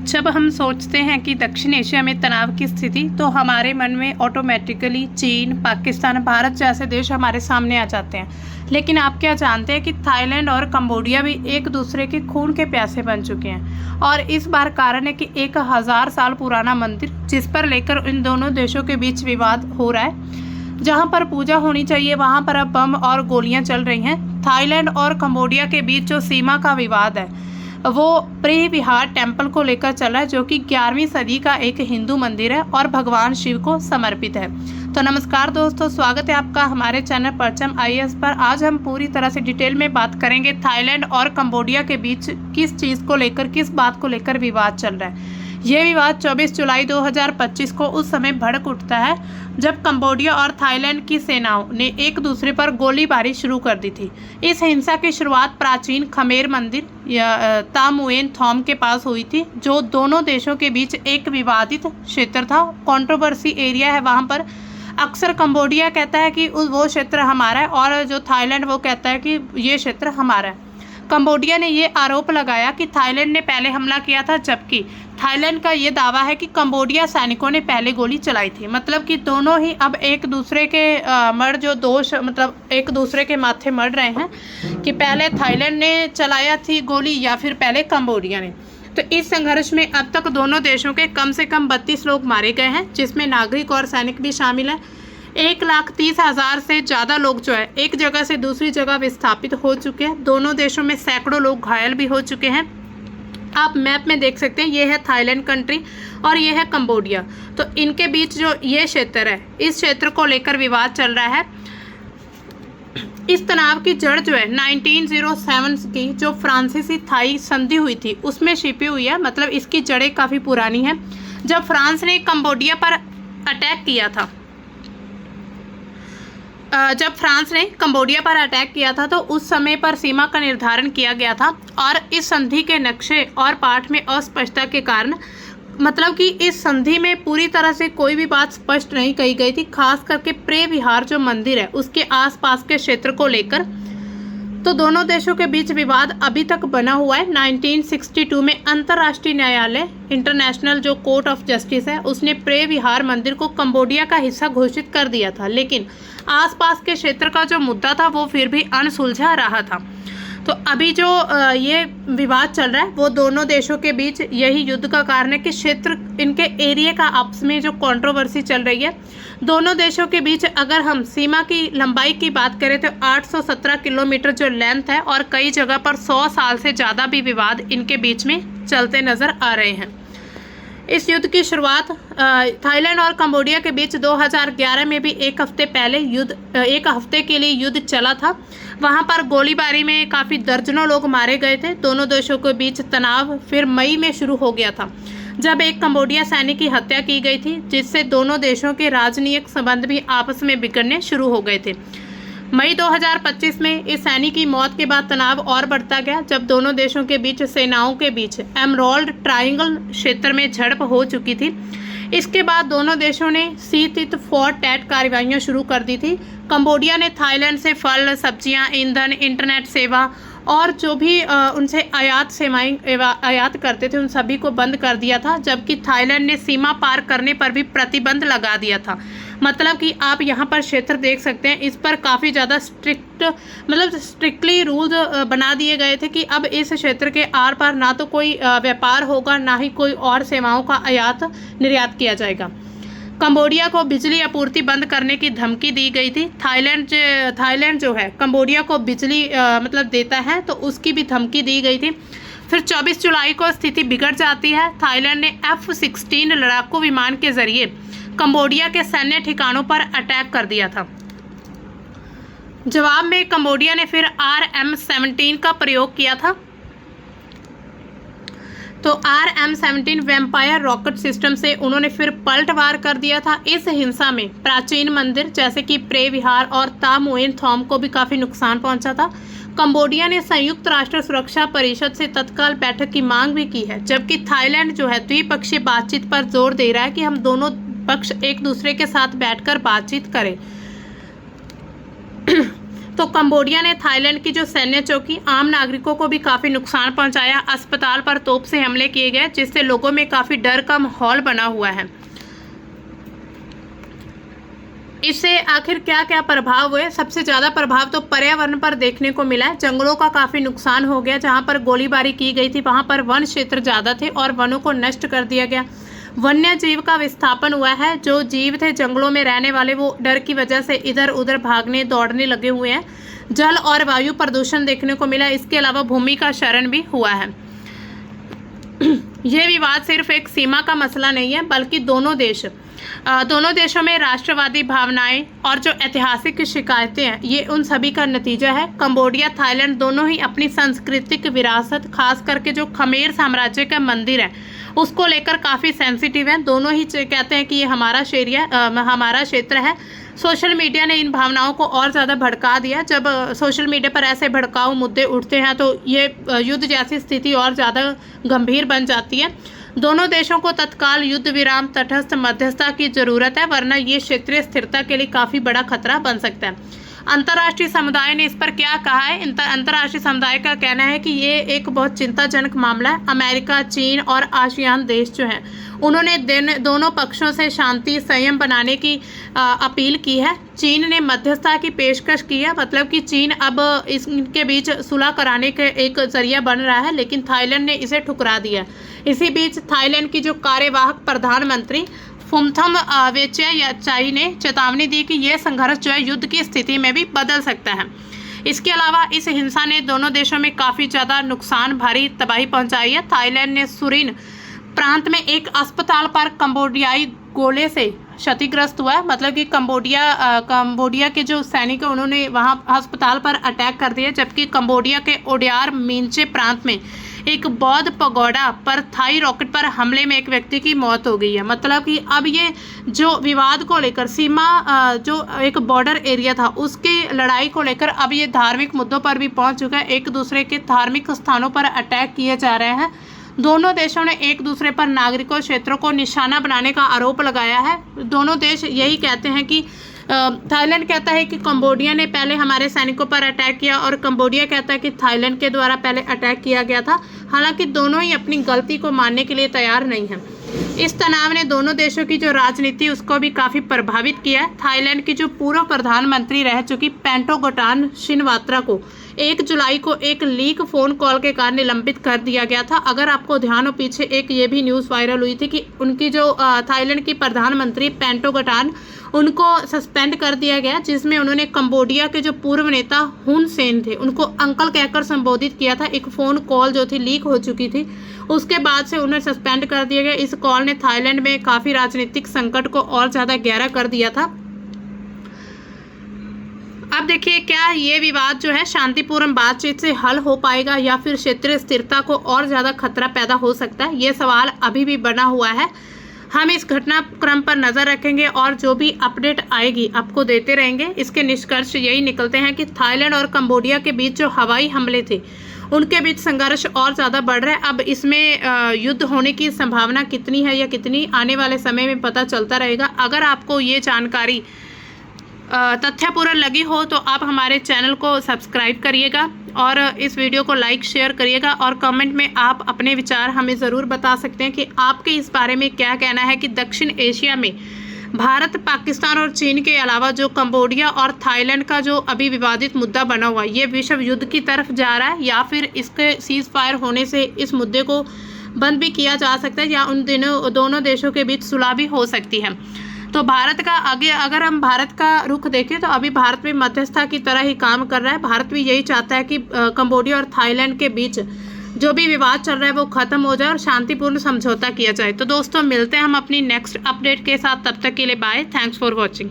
जब हम सोचते हैं कि दक्षिण एशिया में तनाव की स्थिति, तो हमारे मन में ऑटोमेटिकली चीन, पाकिस्तान, भारत जैसे देश हमारे सामने आ जाते हैं। लेकिन आप क्या जानते हैं कि थाईलैंड और कंबोडिया भी एक दूसरे के खून के प्यासे बन चुके हैं। और इस बार कारण है कि 1000 साल पुराना मंदिर, जिस पर लेकर इन दोनों देशों के बीच विवाद हो रहा है। जहां पर पूजा होनी चाहिए वहां पर अब बम और गोलियां चल रही हैं। थाईलैंड और कंबोडिया के बीच जो सीमा का विवाद है वो प्रे विहार टेम्पल को लेकर चला है, जो कि 11वीं सदी का एक हिंदू मंदिर है और भगवान शिव को समर्पित है। तो नमस्कार दोस्तों, स्वागत है आपका हमारे चैनल परचम IAS पर। आज हम पूरी तरह से डिटेल में बात करेंगे थाईलैंड और कंबोडिया के बीच किस चीज़ को लेकर, किस बात को लेकर विवाद चल रहा है। ये विवाद 24 जुलाई 2025 को उस समय भड़क उठता है जब कंबोडिया और थाईलैंड की सेनाओं ने एक दूसरे पर गोलीबारी शुरू कर दी थी। इस हिंसा की शुरुआत प्राचीन खमेर मंदिर या ता मुएन थॉम के पास हुई थी, जो दोनों देशों के बीच एक विवादित क्षेत्र था, कंट्रोवर्सी एरिया है। वहाँ पर अक्सर कंबोडिया कहता है कि वो क्षेत्र हमारा है और जो थाईलैंड वो कहता है कि ये क्षेत्र हमारा है। कंबोडिया ने ये आरोप लगाया कि थाईलैंड ने पहले हमला किया था, जबकि थाईलैंड का ये दावा है कि कंबोडिया सैनिकों ने पहले गोली चलाई थी। मतलब कि दोनों ही अब एक दूसरे के जो दोष, मतलब एक दूसरे के माथे मढ़ रहे हैं कि पहले थाईलैंड ने चलाया थी गोली या फिर पहले कंबोडिया ने। तो इस संघर्ष में अब तक दोनों देशों के कम से कम 32 लोग मारे गए हैं, जिसमें नागरिक और सैनिक भी शामिल हैं। 1,30,000 से ज़्यादा लोग जो है एक जगह से दूसरी जगह विस्थापित हो चुके हैं। दोनों देशों में सैकड़ों लोग घायल भी हो चुके हैं। आप मैप में देख सकते हैं, ये है थाईलैंड कंट्री और ये है कंबोडिया। तो इनके बीच जो ये क्षेत्र है, इस क्षेत्र को लेकर विवाद चल रहा है। इस तनाव की जड़ जो है 1907 की जो फ्रांसीसी थाई संधि हुई थी उसमें छिपी हुई है। मतलब इसकी जड़ें काफ़ी पुरानी हैं। जब फ्रांस ने कंबोडिया पर अटैक किया था तो उस समय पर सीमा का निर्धारण किया गया था और इस संधि के नक्शे और पाठ में अस्पष्टता के कारण, मतलब कि इस संधि में पूरी तरह से कोई भी बात स्पष्ट नहीं कही गई थी, खास करके प्रे विहार जो मंदिर है उसके आसपास के क्षेत्र को लेकर। तो दोनों देशों के बीच विवाद अभी तक बना हुआ है। 1962 में अंतर्राष्ट्रीय न्यायालय, इंटरनेशनल जो कोर्ट ऑफ जस्टिस है, उसने प्रे विहार मंदिर को कंबोडिया का हिस्सा घोषित कर दिया था, लेकिन आसपास के क्षेत्र का जो मुद्दा था वो फिर भी अनसुलझा रहा था। तो अभी जो ये विवाद चल रहा है वो दोनों देशों के बीच यही युद्ध का कारण है कि क्षेत्र, इनके एरिया का आपस में जो कंट्रोवर्सी चल रही है। दोनों देशों के बीच अगर हम सीमा की लंबाई की बात करें तो 817 किलोमीटर जो लेंथ है और कई जगह पर 100 साल से ज़्यादा भी विवाद इनके बीच में चलते नज़र आ रहे हैं। इस युद्ध की शुरुआत थाईलैंड और कंबोडिया के बीच 2011 में भी एक हफ्ते के लिए युद्ध चला था। वहां पर गोलीबारी में काफ़ी दर्जनों लोग मारे गए थे। दोनों देशों के बीच तनाव फिर मई में शुरू हो गया था, जब एक कंबोडिया सैनिक की हत्या की गई थी, जिससे दोनों देशों के राजनीतिक संबंध भी आपस में बिगड़ने शुरू हो गए थे। मई 2025 में इस सैनिक की मौत के बाद तनाव और बढ़ता गया, जब दोनों देशों के बीच सेनाओं के बीच एमराल्ड ट्रायंगल क्षेत्र में झड़प हो चुकी थी। इसके बाद दोनों देशों ने सी टिट फॉर टैट कार्रवाइयाँ शुरू कर दी थी। कंबोडिया ने थाईलैंड से फल, सब्जियां, ईंधन, इंटरनेट सेवा और जो भी उनसे आयात करते थे उन सभी को बंद कर दिया था, जबकि थाईलैंड ने सीमा पार करने पर भी प्रतिबंध लगा दिया था। मतलब कि आप यहाँ पर क्षेत्र देख सकते हैं, इस पर काफ़ी ज़्यादा स्ट्रिक्टली रूल्स बना दिए गए थे कि अब इस क्षेत्र के आर पार ना तो कोई व्यापार होगा, ना ही कोई और सेवाओं का आयात निर्यात किया जाएगा। कंबोडिया को बिजली आपूर्ति बंद करने की धमकी दी गई थी। थाईलैंड जो है कंबोडिया को बिजली देता है, तो उसकी भी धमकी दी गई थी। फिर 24 जुलाई को स्थिति बिगड़ जाती है। थाईलैंड ने F-16 लड़ाकू विमान के जरिए कंबोडिया के सैन्य ठिकानों पर अटैक कर दिया था। जवाब में कंबोडिया ने फिर RM-17 का प्रयोग किया था। तो RM-17 वैम्पायर रॉकेट सिस्टम से उन्होंने फिर पलटवार कर दिया था। इस हिंसा में प्राचीन मंदिर जैसे कि प्रे विहार और ता मुएन थॉम को भी काफ़ी नुकसान पहुंचा था। कंबोडिया ने संयुक्त राष्ट्र सुरक्षा परिषद से तत्काल बैठक की मांग भी की है, जबकि थाईलैंड जो है द्विपक्षीय बातचीत पर जोर दे रहा है कि हम दोनों पक्ष एक दूसरे के साथ बैठकर बातचीत करें। तो कंबोडिया ने थाईलैंड की जो सैन्य चौकी, आम नागरिकों को भी काफ़ी नुकसान पहुंचाया। अस्पताल पर तोप से हमले किए गए, जिससे लोगों में काफ़ी डर का माहौल बना हुआ है। इससे आखिर क्या क्या प्रभाव हुए? सबसे ज़्यादा प्रभाव तो पर्यावरण पर देखने को मिला है। जंगलों का काफ़ी नुकसान हो गया। जहां पर गोलीबारी की गई थी वहां पर वन क्षेत्र ज़्यादा थे और वनों को नष्ट कर दिया गया। वन्य जीव का विस्थापन हुआ है। जो जीव थे जंगलों में रहने वाले, वो डर की वजह से इधर उधर भागने दौड़ने लगे हुए हैं। जल और वायु प्रदूषण देखने को मिला। इसके अलावा भूमि का क्षरण भी हुआ है। ये विवाद सिर्फ एक सीमा का मसला नहीं है, बल्कि दोनों देशों में राष्ट्रवादी भावनाएं और जो ऐतिहासिक शिकायतें हैं, ये उन सभी का नतीजा है। कंबोडिया, थाईलैंड दोनों ही अपनी सांस्कृतिक विरासत, खास करके जो खमेर साम्राज्य का मंदिर है, उसको लेकर काफ़ी सेंसिटिव हैं। दोनों ही कहते हैं कि ये हमारा क्षेत्र है। सोशल मीडिया ने इन भावनाओं को और ज़्यादा भड़का दिया। जब सोशल मीडिया पर ऐसे भड़काऊ मुद्दे उठते हैं तो ये युद्ध जैसी स्थिति और ज़्यादा गंभीर बन जाती है। दोनों देशों को तत्काल युद्ध विराम, तटस्थ मध्यस्थता की जरूरत है, वरना ये क्षेत्रीय स्थिरता के लिए काफ़ी बड़ा खतरा बन सकता है। अंतर्राष्ट्रीय समुदाय ने इस पर क्या कहा है? अंतर्राष्ट्रीय समुदाय का कहना है कि ये एक बहुत चिंताजनक मामला है। अमेरिका, चीन और आसियान देश जो हैं, उन्होंने दोनों पक्षों से शांति संयम बनाने की अपील की है। चीन ने मध्यस्थता की पेशकश की है, मतलब कि चीन अब इनके बीच सुलह कराने का एक जरिया बन रहा है, लेकिन थाईलैंड ने इसे ठुकरा दिया। इसी बीच थाईलैंड की जो कार्यवाहक प्रधानमंत्री फुमथम वेचैयाचाई ने चेतावनी दी कि यह संघर्ष जो है युद्ध की स्थिति में भी बदल सकता है। इसके अलावा इस हिंसा ने दोनों देशों में काफ़ी ज़्यादा नुकसान, भारी तबाही पहुंचाई है। थाईलैंड ने सुरीन प्रांत में एक अस्पताल पर कंबोडियाई गोले से क्षतिग्रस्त हुआ है, मतलब कि कंबोडिया के जो सैनिक हैं, उन्होंने वहां अस्पताल पर अटैक कर दिया। जबकि कंबोडिया के ओडियार मीनचे प्रांत में एक बौद्ध पगोडा पर थाई रॉकेट पर हमले में एक व्यक्ति की मौत हो गई है। मतलब कि अब ये जो विवाद को लेकर, सीमा जो एक बॉर्डर एरिया था, उसकी लड़ाई को लेकर अब ये धार्मिक मुद्दों पर भी पहुंच चुका है। एक दूसरे के धार्मिक स्थानों पर अटैक किए जा रहे हैं। दोनों देशों ने एक दूसरे पर नागरिकों, क्षेत्रों को निशाना बनाने का आरोप लगाया है। दोनों देश यही कहते हैं कि थाईलैंड कहता है कि कंबोडिया ने पहले हमारे सैनिकों पर अटैक किया, और कंबोडिया कहता है कि थाईलैंड के द्वारा पहले अटैक किया गया था। हालांकि दोनों ही अपनी गलती को मानने के लिए तैयार नहीं हैं। इस तनाव ने दोनों देशों की जो राजनीति, उसको भी काफ़ी प्रभावित किया है। थाईलैंड की जो पूर्व प्रधानमंत्री रह चुकी पेंटोगोटान शिनवात्रा को 1 जुलाई को एक लीक फ़ोन कॉल के कारण निलंबित कर दिया गया था। अगर आपको ध्यान हो, पीछे एक ये भी न्यूज़ वायरल हुई थी कि उनकी जो थाईलैंड की प्रधानमंत्री पेंटोगोटान, उनको सस्पेंड कर दिया गया, जिसमें उन्होंने कंबोडिया के जो पूर्व नेता हुन सेन थे, उनको अंकल कहकर संबोधित किया था। एक फ़ोन कॉल जो थी लीक हो चुकी थी, उसके बाद से उन्हें सस्पेंड कर दिया गया। इस कॉल ने थाईलैंड में काफ़ी राजनीतिक संकट को और ज़्यादा गहरा कर दिया था। अब देखिए, क्या ये विवाद जो है शांतिपूर्ण बातचीत से हल हो पाएगा, या फिर क्षेत्रीय स्थिरता को और ज़्यादा खतरा पैदा हो सकता है? ये सवाल अभी भी बना हुआ है। हम इस घटनाक्रम पर नज़र रखेंगे और जो भी अपडेट आएगी आपको देते रहेंगे। इसके निष्कर्ष यही निकलते हैं कि थाईलैंड और कंबोडिया के बीच जो हवाई हमले थे, उनके बीच संघर्ष और ज़्यादा बढ़ रहा है। अब इसमें युद्ध होने की संभावना कितनी है या कितनी, आने वाले समय में पता चलता रहेगा। अगर आपको ये जानकारी तथ्यपूर्ण लगी हो तो आप हमारे चैनल को सब्सक्राइब करिएगा और इस वीडियो को लाइक शेयर करिएगा, और कमेंट में आप अपने विचार हमें ज़रूर बता सकते हैं कि आपके इस बारे में क्या कहना है कि दक्षिण एशिया में भारत, पाकिस्तान और चीन के अलावा जो कंबोडिया और थाईलैंड का जो अभी विवादित मुद्दा बना हुआ है, ये विश्व युद्ध की तरफ जा रहा है, या फिर इसके सीज फायर होने से इस मुद्दे को बंद भी किया जा सकता है, या उन दोनों देशों के बीच सुलह भी हो सकती है। तो भारत का आगे, अगर हम भारत का रुख देखें तो अभी भारत भी मध्यस्थता की तरह ही काम कर रहा है। भारत भी यही चाहता है कि कंबोडिया और थाईलैंड के बीच जो भी विवाद चल रहा है वो खत्म हो जाए और शांतिपूर्ण समझौता किया जाए। तो दोस्तों, मिलते हैं हम अपनी नेक्स्ट अपडेट के साथ। तब तक के लिए बाय। Thanks for watching.